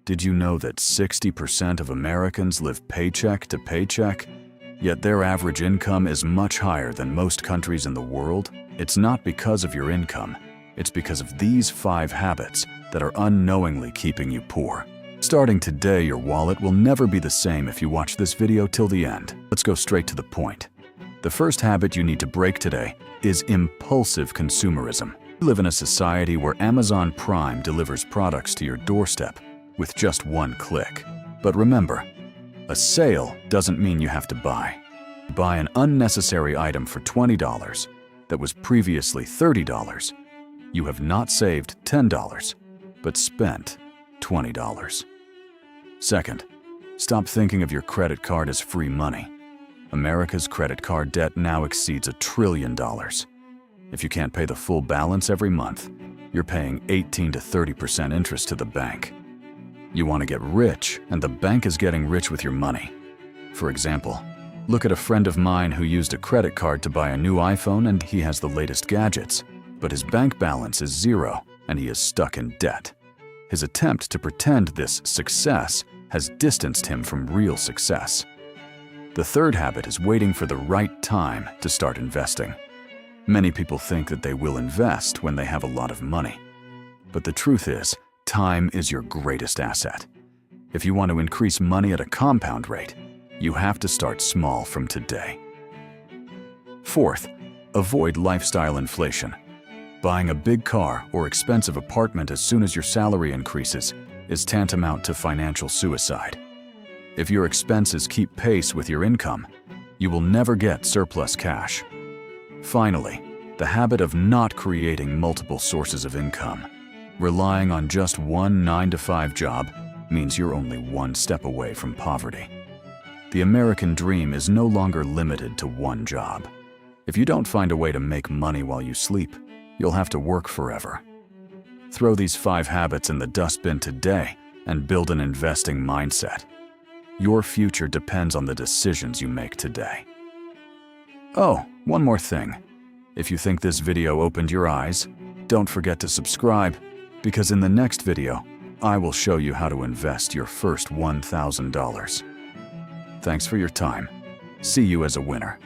Did you know that 60% of Americans live paycheck to paycheck? Yet their average income is much higher than most countries in the world? It's not because of your income. It's because of these 5 habits that are unknowingly keeping you poor. Starting today, your wallet will never be the same if you watch this video till the end. Let's go straight to the point. The first habit you need to break today is impulsive consumerism. We live in a society where Amazon Prime delivers products to your doorstep with just one click. But remember, a sale doesn't mean you have to buy. Buy an unnecessary item for $20 that was previously $30. You have not saved $10, but spent $20. Second, stop thinking of your credit card as free money. America's credit card debt now exceeds $1 trillion. If you can't pay the full balance every month, you're paying 18 to 30% interest to the bank. You want to get rich, and the bank is getting rich with your money. For example, look at a friend of mine who used a credit card to buy a new iPhone, and he has the latest gadgets, but his bank balance is zero and he is stuck in debt. His attempt to pretend this success has distanced him from real success. The third habit is waiting for the right time to start investing. Many people think that they will invest when they have a lot of money. But the truth is, time is your greatest asset. If you want to increase money at a compound rate, you have to start small from today. Fourth, avoid lifestyle inflation. Buying a big car or expensive apartment as soon as your salary increases is tantamount to financial suicide. If your expenses keep pace with your income, you will never get surplus cash. Finally, the habit of not creating multiple sources of income. Relying on just one 9-to-5 job means you're only one step away from poverty. The American dream is no longer limited to one job. If you don't find a way to make money while you sleep, you'll have to work forever. Throw these 5 habits in the dustbin today and build an investing mindset. Your future depends on the decisions you make today. Oh, one more thing. If you think this video opened your eyes, don't forget to subscribe, because in the next video, I will show you how to invest your first $1,000. Thanks for your time. See you as a winner.